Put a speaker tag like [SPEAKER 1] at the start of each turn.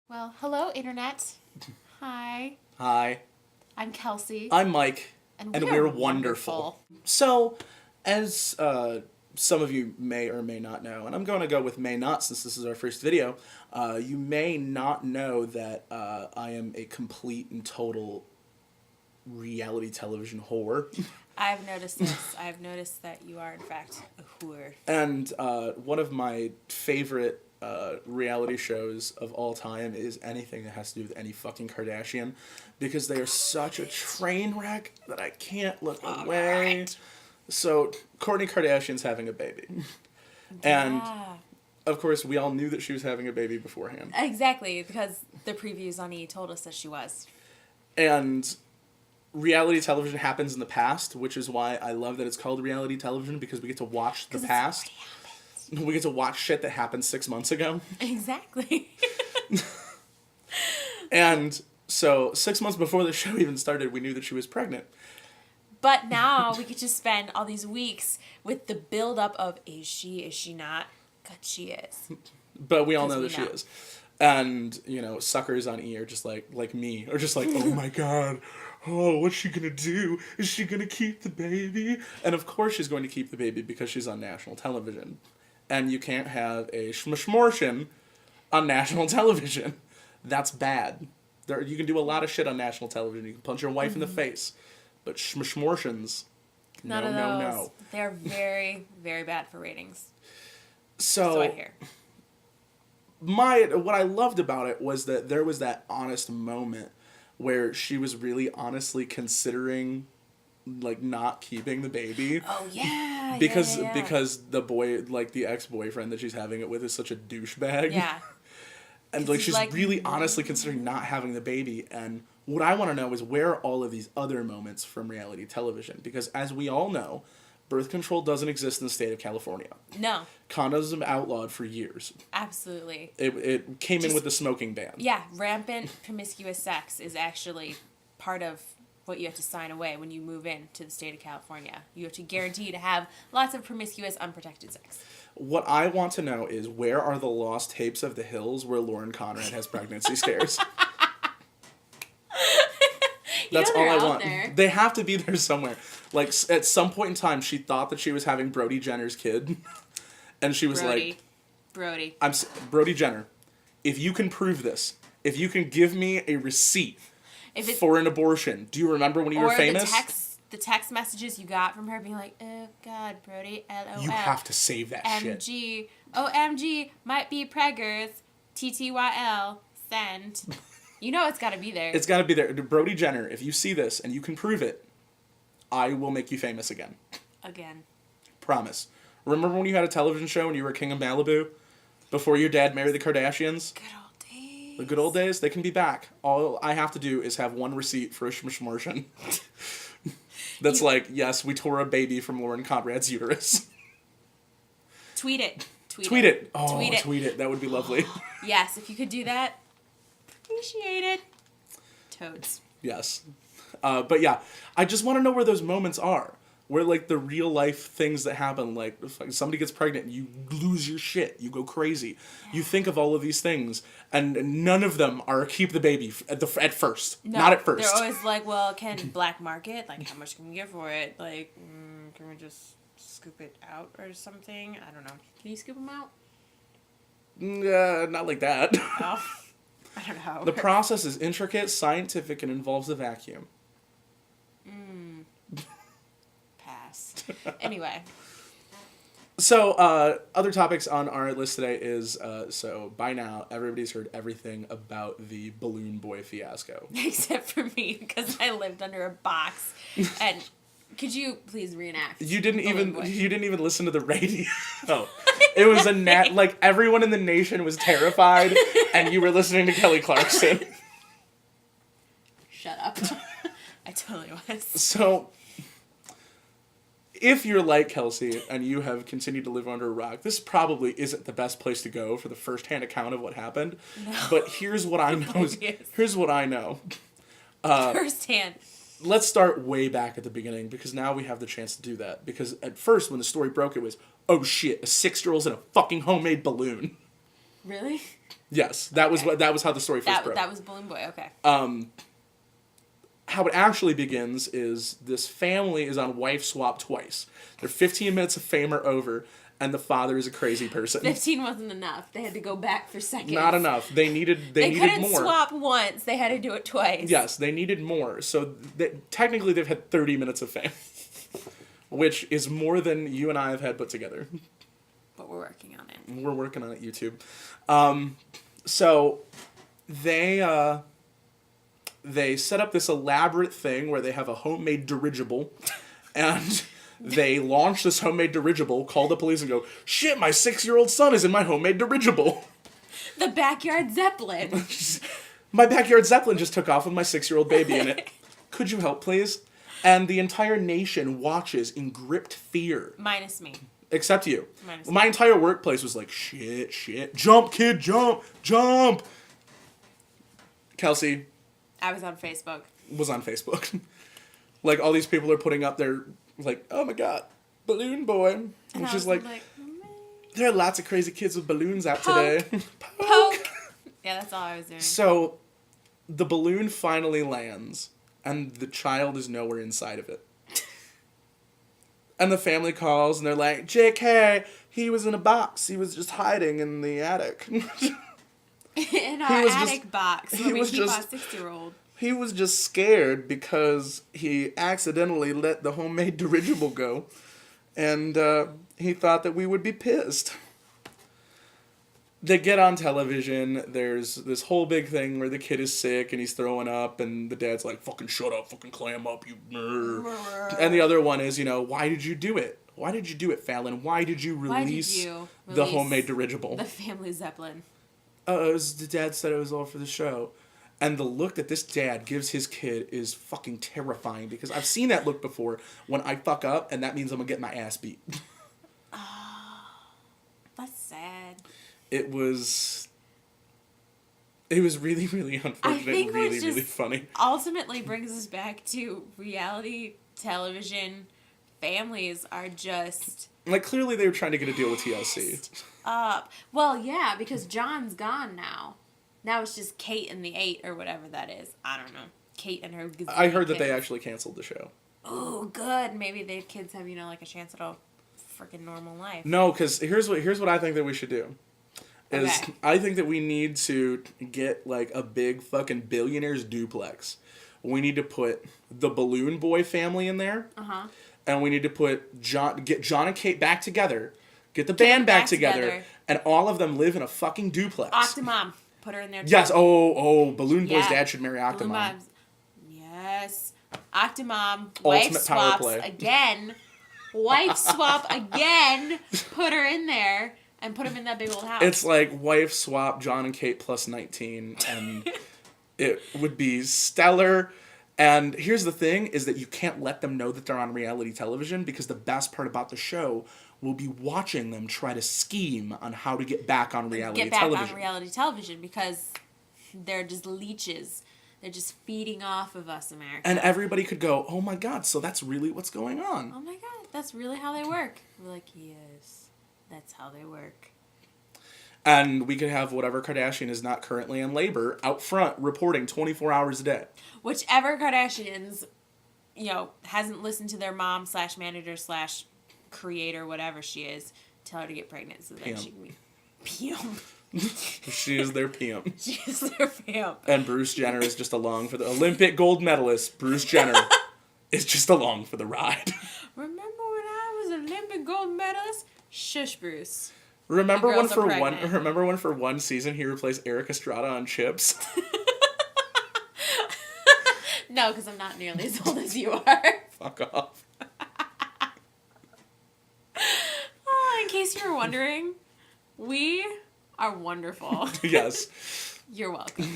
[SPEAKER 1] Well, hello, Internet. Hi,
[SPEAKER 2] Hi,
[SPEAKER 1] I'm Kelsey.
[SPEAKER 2] I'm Mike,
[SPEAKER 1] And
[SPEAKER 2] and
[SPEAKER 1] we're
[SPEAKER 2] we're wonderful. So, as some of you may or may not know, and I'm going to go with may not since this is our first video, you may not know that I am a complete and total reality television whore.
[SPEAKER 1] I've noticed this. I've noticed that you are, in fact, a whore.
[SPEAKER 2] And one of my favorite reality shows of all time is anything that has to do with any fucking Kardashian, because they are such a train wreck that I can't look away. So Kourtney Kardashian's having a baby, and
[SPEAKER 1] Yeah.
[SPEAKER 2] of course we all knew that she was having a baby beforehand.
[SPEAKER 1] Exactly, because the previews on E! Told us that she was.
[SPEAKER 2] And reality television happens in the past, which is why I love that it's called reality television, because we get to watch the
[SPEAKER 1] 'Cause it's
[SPEAKER 2] past. We get to watch shit that happened 6 months ago.
[SPEAKER 1] Exactly.
[SPEAKER 2] And so 6 months before the show even started, we knew that she was pregnant.
[SPEAKER 1] But now we get to spend all these weeks with the buildup of is she not? God, she is.
[SPEAKER 2] But we all
[SPEAKER 1] 'Cause
[SPEAKER 2] know
[SPEAKER 1] we
[SPEAKER 2] that she
[SPEAKER 1] know.
[SPEAKER 2] is. And, suckers on E are just like me, are just like, oh my god, oh, what's she gonna do? Is she gonna keep the baby? And of course she's going to keep the baby because she's on national television. And you can't have a schmishmortion on national television. That's bad. You can do a lot of shit on national television. You can punch your wife in the face. But schmishmortions,
[SPEAKER 1] None
[SPEAKER 2] no,
[SPEAKER 1] of
[SPEAKER 2] no,
[SPEAKER 1] those.
[SPEAKER 2] no.
[SPEAKER 1] They're very, very bad for ratings.
[SPEAKER 2] So
[SPEAKER 1] So I hear.
[SPEAKER 2] what I loved about it was that there was that honest moment where she was really honestly considering like not keeping the baby
[SPEAKER 1] Oh yeah.
[SPEAKER 2] because
[SPEAKER 1] yeah.
[SPEAKER 2] because the boy, like the ex-boyfriend that she's having it with, is such a douchebag.
[SPEAKER 1] Yeah.
[SPEAKER 2] And
[SPEAKER 1] 'Cause
[SPEAKER 2] like
[SPEAKER 1] he's
[SPEAKER 2] she's
[SPEAKER 1] like,
[SPEAKER 2] really honestly considering not having the baby. And what I want to know is where are all of these other moments from reality television, because as we all know, birth control doesn't exist in the state of California.
[SPEAKER 1] No,
[SPEAKER 2] Condoms have been outlawed for years.
[SPEAKER 1] absolutely.
[SPEAKER 2] It came in
[SPEAKER 1] Just-
[SPEAKER 2] with the smoking ban.
[SPEAKER 1] Yeah, rampant promiscuous sex is actually part of what you have to sign away when you move in to the state of California. You have to guarantee to have lots of promiscuous, unprotected sex.
[SPEAKER 2] What I want to know is where are the lost tapes of the hills where Lauren Conrad has pregnancy scares? That's all
[SPEAKER 1] they're
[SPEAKER 2] I
[SPEAKER 1] out
[SPEAKER 2] want.
[SPEAKER 1] there.
[SPEAKER 2] They have to be there somewhere. Like at some point in time, she thought that she was having Brody Jenner's kid, and she was like,
[SPEAKER 1] Brody.
[SPEAKER 2] Brody Jenner, if you can prove this, if you can give me a receipt
[SPEAKER 1] If it's,
[SPEAKER 2] for an abortion, do you remember when you were
[SPEAKER 1] or
[SPEAKER 2] famous?
[SPEAKER 1] the text messages you got from her being like, oh God, Brody, LOL.
[SPEAKER 2] You have to save that shit.
[SPEAKER 1] MG, OMG, might be preggers, TTYL, send. You know it's got to be there.
[SPEAKER 2] It's got to be there. Brody Jenner, if you see this and you can prove it, I will make you famous again.
[SPEAKER 1] Again.
[SPEAKER 2] Promise. Remember when you had a television show and you were king of Malibu? Before your dad married the Kardashians?
[SPEAKER 1] Good old days.
[SPEAKER 2] The good old days? They can be back. All I have to do is have one receipt for a schmishmortion. That's like, yes, we tore a baby from Lauren Conrad's uterus.
[SPEAKER 1] Tweet it.
[SPEAKER 2] Tweet it. Oh,
[SPEAKER 1] Tweet it.
[SPEAKER 2] tweet it. That would be lovely.
[SPEAKER 1] Yes, if you could do that, appreciate it. Toads.
[SPEAKER 2] Yes. But yeah, I just want to know where those moments are. Where, like, the real life things that happen, like, if somebody gets pregnant, you lose your shit, you go crazy. You think of all of these things, and none of them are keep the baby at first.
[SPEAKER 1] No,
[SPEAKER 2] Not at first.
[SPEAKER 1] They're always like, well, can black market? Like, how much can we get for it? Like, can we just scoop it out or something? I don't know. Can you scoop them out?
[SPEAKER 2] Not like that.
[SPEAKER 1] Oh, I don't know.
[SPEAKER 2] The process is intricate, scientific, and involves a vacuum.
[SPEAKER 1] Pass. Anyway.
[SPEAKER 2] So, other topics on our list today is, so by now, everybody's heard everything about the Balloon Boy fiasco.
[SPEAKER 1] Except for me, because I lived under a box. And could you please reenact?
[SPEAKER 2] You didn't
[SPEAKER 1] Balloon Boy?
[SPEAKER 2] you didn't even listen to the radio. It was like everyone in the nation was terrified, and you were listening to Kelly Clarkson.
[SPEAKER 1] Shut up. I totally was.
[SPEAKER 2] So, if you're like Kelsey and you have continued to live under a rock, this probably isn't the best place to go for the first-hand account of what happened.
[SPEAKER 1] No.
[SPEAKER 2] But here's what I know. Here's what I know.
[SPEAKER 1] First hand.
[SPEAKER 2] Let's start way back at the beginning, because now we have the chance to do that. Because at first, when the story broke, it was, oh shit, a 6-year-old's in a fucking homemade balloon.
[SPEAKER 1] Really?
[SPEAKER 2] Yes, that was
[SPEAKER 1] Okay.
[SPEAKER 2] that was how the story first broke.
[SPEAKER 1] That was Balloon Boy. Okay.
[SPEAKER 2] How it actually begins is this family is on wife swap twice. Their 15 minutes of fame are over, and the father is a crazy person.
[SPEAKER 1] 15 wasn't enough. They had to go back for seconds.
[SPEAKER 2] Not enough. They needed
[SPEAKER 1] They
[SPEAKER 2] needed
[SPEAKER 1] couldn't
[SPEAKER 2] more.
[SPEAKER 1] swap once. They had to do it twice.
[SPEAKER 2] Yes, they needed more. So technically, they've had 30 minutes of fame, which is more than you and I have had put together.
[SPEAKER 1] But we're working on it.
[SPEAKER 2] We're working on it, YouTube. So they set up this elaborate thing where they have a homemade dirigible, and they launch this homemade dirigible, call the police, and go, "Shit, my 6-year-old son is in my homemade dirigible."
[SPEAKER 1] The backyard Zeppelin.
[SPEAKER 2] My backyard Zeppelin just took off with my 6-year-old baby in it. Could you help, please? And the entire nation watches in gripped fear.
[SPEAKER 1] Minus me.
[SPEAKER 2] Except you.
[SPEAKER 1] Minus
[SPEAKER 2] My entire workplace was like, shit. Jump, kid, jump. Kelsey
[SPEAKER 1] I was on Facebook.
[SPEAKER 2] was on Facebook. Like, all these people are putting up their, like, oh my god, Balloon Boy. And
[SPEAKER 1] And I
[SPEAKER 2] she's
[SPEAKER 1] was
[SPEAKER 2] like, there are lots of crazy kids with balloons out today.
[SPEAKER 1] Poke. Yeah, that's all I was doing.
[SPEAKER 2] So, the balloon finally lands, and the child is nowhere inside of it. And the family calls, and they're like, JK, he was in a box. He was just hiding in the attic.
[SPEAKER 1] In our
[SPEAKER 2] was
[SPEAKER 1] attic
[SPEAKER 2] just-
[SPEAKER 1] box
[SPEAKER 2] he
[SPEAKER 1] where we
[SPEAKER 2] was
[SPEAKER 1] keep our
[SPEAKER 2] just-
[SPEAKER 1] 6-year-old.
[SPEAKER 2] He was just scared because he accidentally let the homemade dirigible go. And he thought that we would be pissed. They get on television. There's this whole big thing where the kid is sick and he's throwing up. And the dad's like, fucking shut up, fucking clam up, you nerd. And the other one is, why did you do it? Why did you do it, Fallon? Why did you
[SPEAKER 1] Why did
[SPEAKER 2] release
[SPEAKER 1] you
[SPEAKER 2] the
[SPEAKER 1] release
[SPEAKER 2] homemade dirigible?
[SPEAKER 1] The family Zeppelin.
[SPEAKER 2] The dad said it was all for the show. And the look that this dad gives his kid is fucking terrifying, because I've seen that look before when I fuck up, and that means I'm gonna get my ass beat.
[SPEAKER 1] That's sad.
[SPEAKER 2] It was really, really unfortunate,
[SPEAKER 1] think
[SPEAKER 2] really,
[SPEAKER 1] it's
[SPEAKER 2] really
[SPEAKER 1] just-
[SPEAKER 2] funny.
[SPEAKER 1] Ultimately brings us back to reality television. Families are just
[SPEAKER 2] Like, clearly they were trying to get a deal with TLC.
[SPEAKER 1] up. Well, yeah, because John's gone now. Now it's just Kate and the 8 or whatever that is. I don't know. Kate and her.
[SPEAKER 2] I heard that they
[SPEAKER 1] kids.
[SPEAKER 2] actually canceled the show.
[SPEAKER 1] Oh, good. Maybe the kids have like a chance at a freaking normal life.
[SPEAKER 2] No, because here's what I think that we should do. Is
[SPEAKER 1] Okay.
[SPEAKER 2] I think that we need to get like a big fucking billionaire's duplex. We need to put the Balloon Boy family in there. And we need to get John and Kate back together, get the band back together, and all of them live in a fucking duplex.
[SPEAKER 1] Octomom. Put her in there too.
[SPEAKER 2] Yes. Oh, Balloon Boy's
[SPEAKER 1] Yeah.
[SPEAKER 2] dad should marry
[SPEAKER 1] Balloon
[SPEAKER 2] Octomom.
[SPEAKER 1] Moms. Yes. Octomom. Wife
[SPEAKER 2] Ultimate power
[SPEAKER 1] swaps
[SPEAKER 2] play.
[SPEAKER 1] again. Wife swap again. Put her in there and put him in that big old house.
[SPEAKER 2] It's like wife swap John and Kate plus 19, and it would be stellar. And here's the thing, is that you can't let them know that they're on reality television, because the best part about the show will be watching them try to scheme on how to get back on reality television.
[SPEAKER 1] on reality television, because they're just leeches. They're just feeding off of us, America.
[SPEAKER 2] And everybody could go, oh my god, so that's really what's going on.
[SPEAKER 1] Oh my god, that's really how they work. We're like, yes, that's how they work.
[SPEAKER 2] And we could have whatever Kardashian is not currently in labor out front reporting 24 hours a day.
[SPEAKER 1] Whichever Kardashians, hasn't listened to their mom / manager / creator, whatever she is, tell her to get pregnant so that
[SPEAKER 2] Pimp.
[SPEAKER 1] she can be pimp.
[SPEAKER 2] She is their pimp.
[SPEAKER 1] She is their pimp.
[SPEAKER 2] And Bruce Jenner is just along for the Olympic gold medalist. Bruce Jenner is just along for the ride.
[SPEAKER 1] Remember when I was an Olympic gold medalist? Shush, Bruce.
[SPEAKER 2] Remember
[SPEAKER 1] The
[SPEAKER 2] when
[SPEAKER 1] girls are pregnant.
[SPEAKER 2] Remember when for one season he replaced Eric Estrada on Chips?
[SPEAKER 1] No, because I'm not nearly as old as you are.
[SPEAKER 2] Fuck off.
[SPEAKER 1] Oh, in case you were wondering, we are wonderful.
[SPEAKER 2] Yes.
[SPEAKER 1] You're welcome.